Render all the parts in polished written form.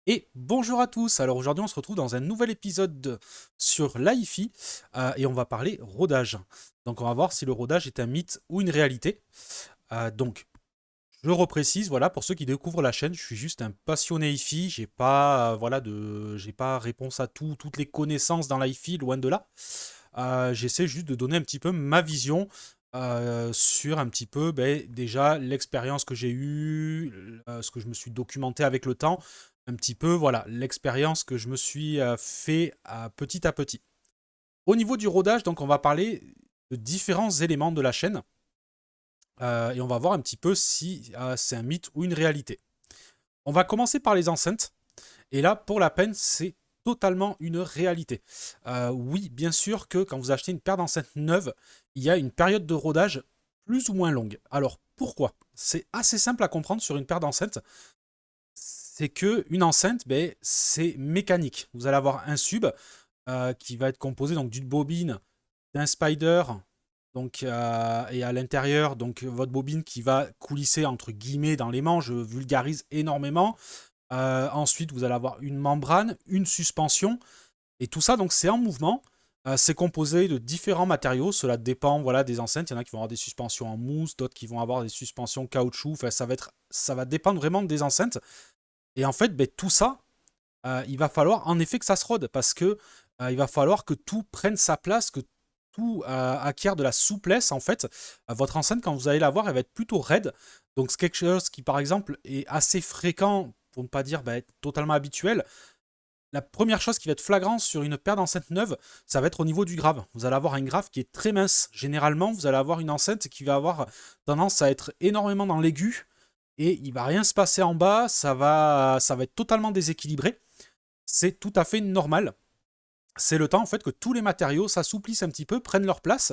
Et bonjour à tous, alors aujourd'hui on se retrouve dans un nouvel épisode sur l'AIFI et on va parler rodage. Donc on va voir si le rodage est un mythe ou une réalité. Donc je reprécise, voilà, pour ceux qui découvrent la chaîne, je suis juste un passionné hi-fi, j'ai pas réponse à tout, toutes les connaissances dans l'hi-fi, loin de là. J'essaie juste de donner un petit peu ma vision sur un petit peu déjà l'expérience que j'ai eue, ce que je me suis documenté avec le temps, un petit peu voilà l'expérience que je me suis fait petit à petit. Au niveau du rodage, donc on va parler de différents éléments de la chaîne et on va voir un petit peu si c'est un mythe ou une réalité. On va commencer par les enceintes. Et là, pour la peine, c'est totalement une réalité. Oui, bien sûr que quand vous achetez une paire d'enceintes neuve, il y a une période de rodage plus ou moins longue. Alors pourquoi? C'est assez simple à comprendre sur une paire d'enceintes. C'est que une enceinte, c'est mécanique. Vous allez avoir un sub qui va être composé donc d'une bobine, d'un spider, et à l'intérieur, donc votre bobine qui va coulisser entre guillemets dans les manches, je vulgarise énormément. Ensuite, vous allez avoir une membrane, une suspension, et tout ça, donc c'est en mouvement. C'est composé de différents matériaux. Cela dépend, voilà, des enceintes. Il y en a qui vont avoir des suspensions en mousse, d'autres qui vont avoir des suspensions caoutchouc. Enfin, ça va dépendre vraiment des enceintes. Et en fait, tout ça, il va falloir en effet que ça se rôde parce que il va falloir que tout prenne sa place, que tout acquiert de la souplesse en fait. Votre enceinte, quand vous allez la voir, elle va être plutôt raide. Donc c'est quelque chose qui, par exemple, est assez fréquent, pour ne pas dire totalement habituel. La première chose qui va être flagrante sur une paire d'enceintes neuves, ça va être au niveau du grave. Vous allez avoir un grave qui est très mince. Généralement, vous allez avoir une enceinte qui va avoir tendance à être énormément dans l'aigu et il va rien se passer en bas. Ça va être totalement déséquilibré. C'est tout à fait normal. C'est le temps en fait que tous les matériaux s'assouplissent un petit peu, prennent leur place.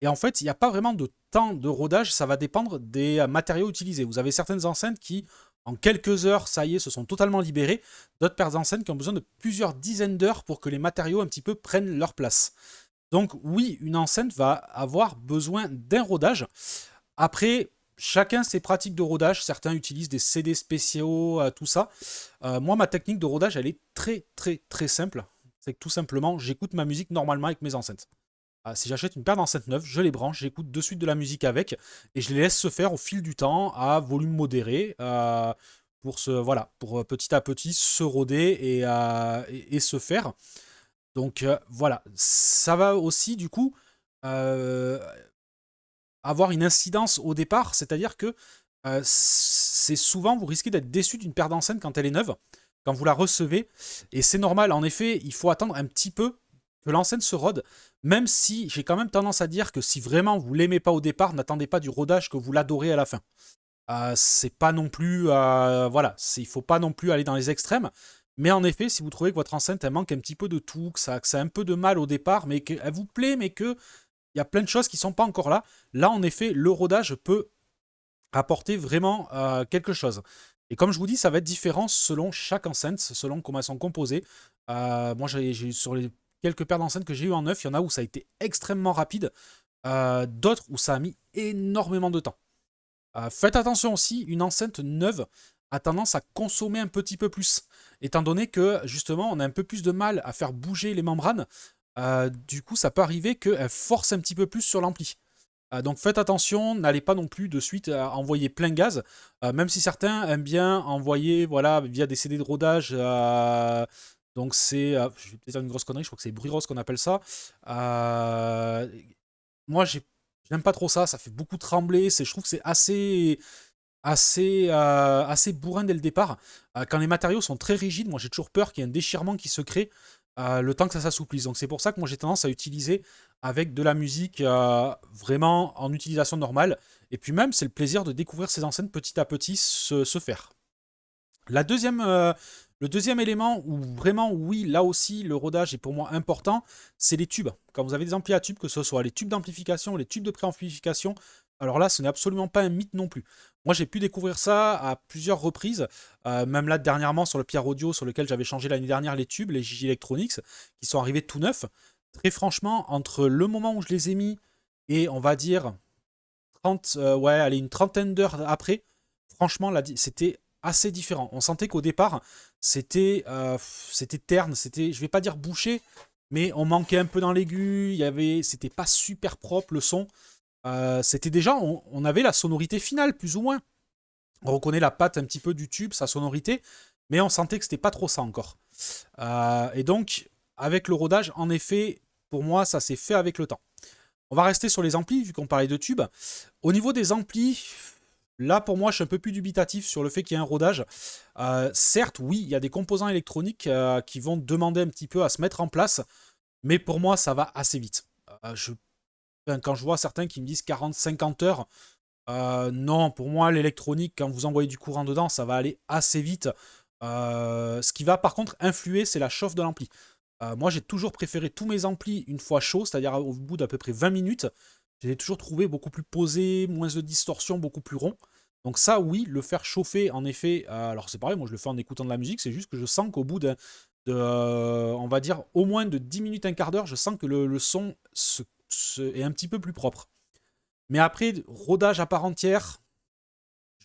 Et en fait, il n'y a pas vraiment de temps de rodage, ça va dépendre des matériaux utilisés. Vous avez certaines enceintes qui, en quelques heures, ça y est, se sont totalement libérées. D'autres paires d'enceintes qui ont besoin de plusieurs dizaines d'heures pour que les matériaux un petit peu prennent leur place. Donc oui, une enceinte va avoir besoin d'un rodage. Après, chacun ses pratiques de rodage. Certains utilisent des CD spéciaux, tout ça. Moi, ma technique de rodage, elle est très très très simple. C'est que tout simplement, j'écoute ma musique normalement avec mes enceintes. Si j'achète une paire d'enceintes neuves, je les branche, j'écoute de suite de la musique avec, et je les laisse se faire au fil du temps à volume modéré, pour petit à petit se roder et se faire. Donc voilà, ça va aussi du coup euh, avoir une incidence au départ, c'est-à-dire que c'est souvent, vous risquez d'être déçu d'une paire d'enceintes quand elle est neuve, quand vous la recevez, et c'est normal, en effet, il faut attendre un petit peu que l'enceinte se rôde, même si j'ai quand même tendance à dire que si vraiment vous l'aimez pas au départ, n'attendez pas du rodage que vous l'adorez à la fin. C'est pas non plus, il faut pas non plus aller dans les extrêmes, mais en effet, si vous trouvez que votre enceinte elle manque un petit peu de tout, que ça a un peu de mal au départ, mais qu'elle vous plaît, mais que il y a plein de choses qui sont pas encore là. Là, en effet, le rodage peut apporter vraiment quelque chose. Et comme je vous dis, ça va être différent selon chaque enceinte, selon comment elles sont composées. Moi, sur les quelques paires d'enceintes que j'ai eu en neuf, il y en a où ça a été extrêmement rapide, d'autres où ça a mis énormément de temps. Faites attention aussi, une enceinte neuve a tendance à consommer un petit peu plus, étant donné que justement on a un peu plus de mal à faire bouger les membranes. Du coup, ça peut arriver qu'elle force un petit peu plus sur l'ampli. Donc faites attention, n'allez pas non plus de suite envoyer plein gaz, même si certains aiment bien envoyer voilà, via des CD de rodage. Donc c'est, je vais peut-être dire une grosse connerie, je crois que c'est bruit rose qu'on appelle ça. Euh, Moi, j'aime pas trop ça, ça fait beaucoup trembler, je trouve que c'est assez bourrin dès le départ. Quand les matériaux sont très rigides, moi j'ai toujours peur qu'il y ait un déchirement qui se crée le temps que ça s'assouplisse. Donc c'est pour ça que moi j'ai tendance à utiliser avec de la musique vraiment en utilisation normale. Et puis même, c'est le plaisir de découvrir ces enceintes petit à petit se faire. La deuxième, le deuxième élément où vraiment, oui, là aussi, le rodage est pour moi important, c'est les tubes. Quand vous avez des amplis à tubes, que ce soit les tubes d'amplification, les tubes de préamplification, alors là, ce n'est absolument pas un mythe non plus. Moi, j'ai pu découvrir ça à plusieurs reprises, même là dernièrement sur le Pierre Audio, sur lequel j'avais changé l'année dernière les tubes, les JJ Electronics, qui sont arrivés tout neufs. Très franchement, entre le moment où je les ai mis et on va dire 30, ouais, allez, une trentaine d'heures après, franchement, là, c'était assez différent. On sentait qu'au départ, c'était terne, c'était, je vais pas dire bouché, mais on manquait un peu dans l'aigu, c'était pas super propre le son. C'était déjà, on avait la sonorité finale, plus ou moins. On reconnaît la patte un petit peu du tube, sa sonorité, mais on sentait que c'était pas trop ça encore. Et donc, avec le rodage, en effet, pour moi, ça s'est fait avec le temps. On va rester sur les amplis, vu qu'on parlait de tubes. Au niveau des amplis, là, pour moi, je suis un peu plus dubitatif sur le fait qu'il y ait un rodage. Certes, oui, il y a des composants électroniques qui vont demander un petit peu à se mettre en place, mais pour moi, ça va assez vite. Quand je vois certains qui me disent 40-50 heures, non, pour moi, l'électronique, quand vous envoyez du courant dedans, ça va aller assez vite. Ce qui va par contre influer, c'est la chauffe de l'ampli. Moi, j'ai toujours préféré tous mes amplis une fois chauds, c'est-à-dire au bout d'à peu près 20 minutes. J'ai toujours trouvé beaucoup plus posé, moins de distorsion, beaucoup plus rond. Donc ça, oui, le faire chauffer, en effet, alors c'est pareil, moi je le fais en écoutant de la musique, c'est juste que je sens qu'au bout on va dire, au moins de 10 minutes, un quart d'heure, je sens que le son est un petit peu plus propre. Mais après, rodage à part entière,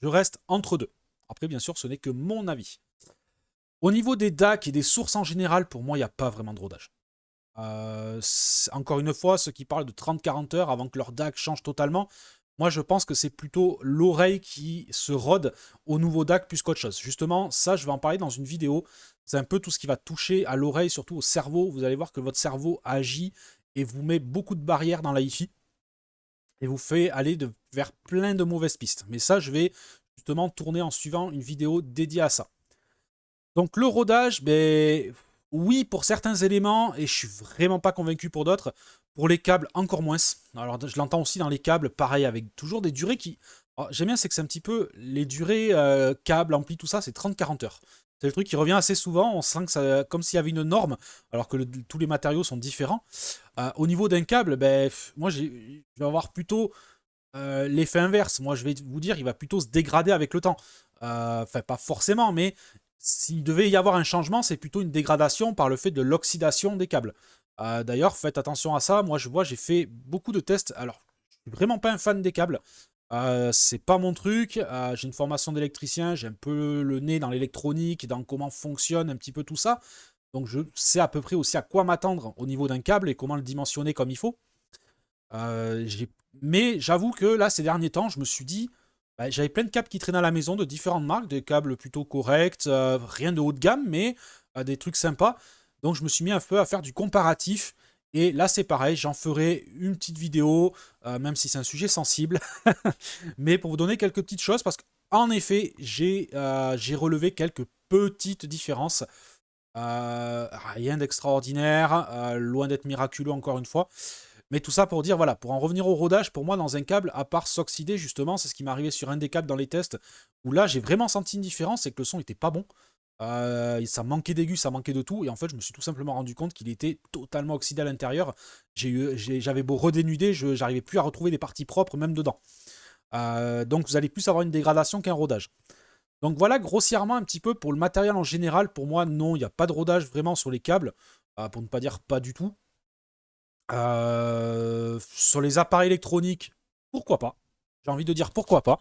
je reste entre deux. Après, bien sûr, ce n'est que mon avis. Au niveau des DAC et des sources en général, pour moi, il n'y a pas vraiment de rodage. Encore une fois, ceux qui parlent de 30-40 heures avant que leur DAC change totalement, moi je pense que c'est plutôt l'oreille qui se rôde au nouveau DAC plus qu'autre chose. Justement, ça je vais en parler dans une vidéo. C'est un peu tout ce qui va toucher à l'oreille, surtout au cerveau. Vous allez voir que votre cerveau agit et vous met beaucoup de barrières dans la hi-fi et vous fait aller vers plein de mauvaises pistes. Mais ça, je vais justement tourner en suivant une vidéo dédiée à ça. Donc le rodage, ben, oui pour certains éléments, et je suis vraiment pas convaincu pour d'autres. Pour les câbles, encore moins. Alors je l'entends aussi dans les câbles, pareil, avec toujours des durées qui... J'aime bien, c'est que c'est un petit peu les durées câbles, ampli, tout ça, c'est 30-40 heures. C'est le truc qui revient assez souvent, on sent que ça, comme s'il y avait une norme, alors que tous les matériaux sont différents. Au niveau d'un câble, ben, moi je vais avoir plutôt l'effet inverse. Moi je vais vous dire, il va plutôt se dégrader avec le temps. Enfin, pas forcément, mais s'il devait y avoir un changement, c'est plutôt une dégradation par le fait de l'oxydation des câbles. D'ailleurs, faites attention à ça. Moi, je vois, j'ai fait beaucoup de tests. Alors, je suis vraiment pas un fan des câbles. C'est pas mon truc. J'ai une formation d'électricien. J'ai un peu le nez dans l'électronique, dans comment fonctionne un petit peu tout ça. Donc, je sais à peu près aussi à quoi m'attendre au niveau d'un câble et comment le dimensionner comme il faut. Euh, mais j'avoue que là, ces derniers temps, je me suis dit, bah, j'avais plein de câbles qui traînaient à la maison de différentes marques, des câbles plutôt corrects, rien de haut de gamme, mais des trucs sympas. Donc je me suis mis un peu à faire du comparatif. Et là, c'est pareil, j'en ferai une petite vidéo, même si c'est un sujet sensible, mais pour vous donner quelques petites choses, parce qu'en effet, j'ai relevé quelques petites différences. Rien d'extraordinaire, loin d'être miraculeux encore une fois. Mais tout ça pour dire, voilà, pour en revenir au rodage, pour moi, dans un câble, à part s'oxyder, justement, c'est ce qui m'est arrivé sur un des câbles dans les tests, où là, j'ai vraiment senti une différence, c'est que le son était pas bon. Ça manquait d'aigus, ça manquait de tout, et en fait, je me suis tout simplement rendu compte qu'il était totalement oxydé à l'intérieur. J'avais beau redénuder, j'arrivais plus à retrouver des parties propres, même dedans. Donc, vous allez plus avoir une dégradation qu'un rodage. Donc voilà, grossièrement, un petit peu pour le matériel en général, pour moi, non, il n'y a pas de rodage vraiment sur les câbles, pour ne pas dire pas du tout. Sur les appareils électroniques, pourquoi pas? J'ai envie de dire pourquoi pas.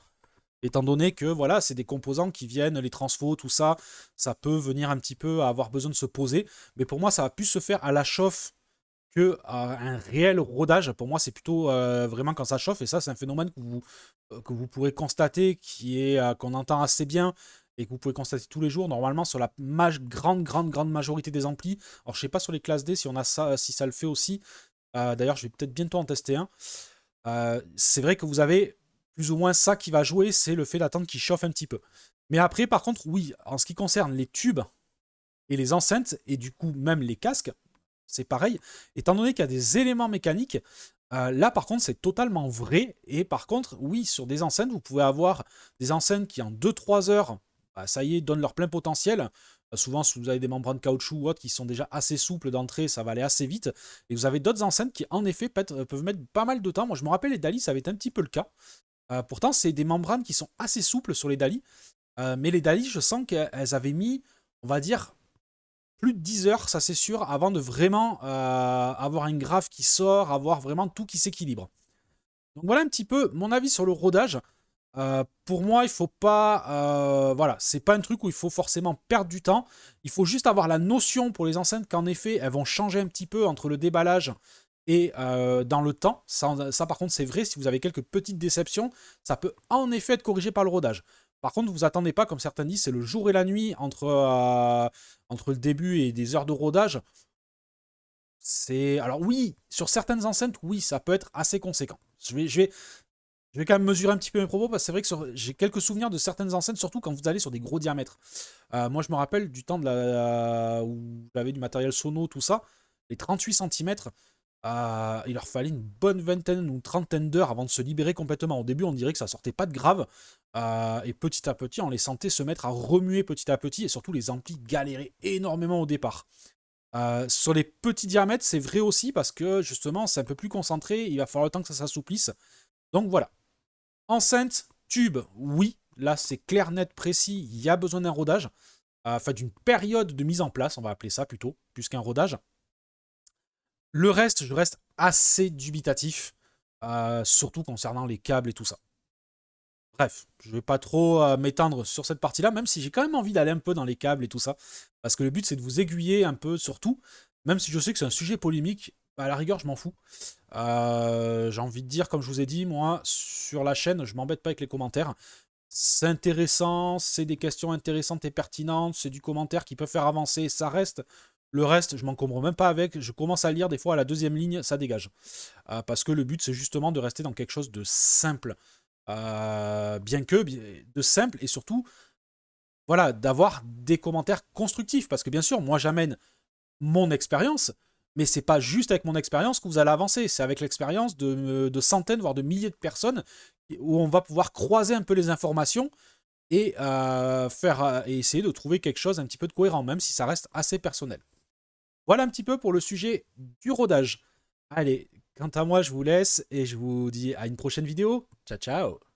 Étant donné que voilà, c'est des composants qui viennent, les transfos, tout ça, ça peut venir un petit peu à avoir besoin de se poser. Mais pour moi, ça va plus se faire à la chauffe que à un réel rodage. Pour moi, c'est plutôt vraiment quand ça chauffe. Et ça, c'est un phénomène que vous pourrez constater, qu'on entend assez bien et que vous pouvez constater tous les jours, normalement, sur la grande majorité des amplis. Alors, je sais pas sur les classes D si on a ça, si ça le fait aussi. D'ailleurs, je vais peut-être bientôt en tester un. C'est vrai que vous avez plus ou moins ça qui va jouer, c'est le fait d'attendre qu'il chauffe un petit peu. Mais après, par contre, oui, en ce qui concerne les tubes et les enceintes, et du coup même les casques, c'est pareil. Étant donné qu'il y a des éléments mécaniques, là par contre c'est totalement vrai. Et par contre, oui, sur des enceintes, vous pouvez avoir des enceintes qui en 2-3 heures, bah, ça y est, donnent leur plein potentiel. Souvent, si vous avez des membranes caoutchouc ou autres qui sont déjà assez souples d'entrée, ça va aller assez vite. Et vous avez d'autres enceintes qui, en effet, peuvent mettre pas mal de temps. Moi, je me rappelle, les Dali, ça avait été un petit peu le cas. Pourtant, c'est des membranes qui sont assez souples sur les Dali. Mais les Dali, je sens qu'elles avaient mis, on va dire, plus de 10 heures, ça c'est sûr, avant de vraiment avoir un graphe qui sort, avoir vraiment tout qui s'équilibre. Donc voilà un petit peu mon avis sur le rodage. Pour moi, il faut pas, voilà, c'est pas un truc où il faut forcément perdre du temps. Il faut juste avoir la notion pour les enceintes qu'en effet, elles vont changer un petit peu entre le déballage et dans le temps. Ça, par contre, c'est vrai. Si vous avez quelques petites déceptions, ça peut en effet être corrigé par le rodage. Par contre, vous attendez pas, comme certains disent, c'est le jour et la nuit entre le début et des heures de rodage. Alors oui, sur certaines enceintes, oui, ça peut être assez conséquent. Je vais quand même mesurer un petit peu mes propos parce que c'est vrai que j'ai quelques souvenirs de certaines enceintes, surtout quand vous allez sur des gros diamètres. Moi, je me rappelle du temps où j'avais du matériel sono, tout ça, les 38 cm, il leur fallait une bonne vingtaine ou trentaine d'heures avant de se libérer complètement. Au début, on dirait que ça sortait pas de grave, et petit à petit, on les sentait se mettre à remuer petit à petit, et surtout les amplis galéraient énormément au départ. Sur les petits diamètres, c'est vrai aussi parce que justement, c'est un peu plus concentré, il va falloir le temps que ça s'assouplisse. Donc voilà. Enceinte, tube, oui. Là, c'est clair, net, précis. Il y a besoin d'un rodage. Enfin, d'une période de mise en place, on va appeler ça plutôt, plus qu'un rodage. Le reste, je reste assez dubitatif, surtout concernant les câbles et tout ça. Bref, je ne vais pas trop m'étendre sur cette partie-là, même si j'ai quand même envie d'aller un peu dans les câbles et tout ça. Parce que le but, c'est de vous aiguiller un peu sur tout. Même si je sais que c'est un sujet polémique, bah, à la rigueur, je m'en fous. J'ai envie de dire, comme je vous ai dit, moi, sur la chaîne, je m'embête pas avec les commentaires. C'est intéressant, c'est des questions intéressantes et pertinentes, c'est du commentaire qui peut faire avancer, ça reste. Le reste, je m'encombre même pas avec. Je commence à lire des fois à la deuxième ligne, ça dégage. Parce que le but, c'est justement de rester dans quelque chose de simple. Bien que de simple et surtout, voilà, d'avoir des commentaires constructifs. Parce que bien sûr, moi, j'amène mon expérience, mais c'est pas juste avec mon expérience que vous allez avancer, c'est avec l'expérience de centaines, voire de milliers de personnes, où on va pouvoir croiser un peu les informations et, et essayer de trouver quelque chose un petit peu de cohérent, même si ça reste assez personnel. Voilà un petit peu pour le sujet du rodage. Allez, quant à moi, je vous laisse et je vous dis à une prochaine vidéo. Ciao, ciao.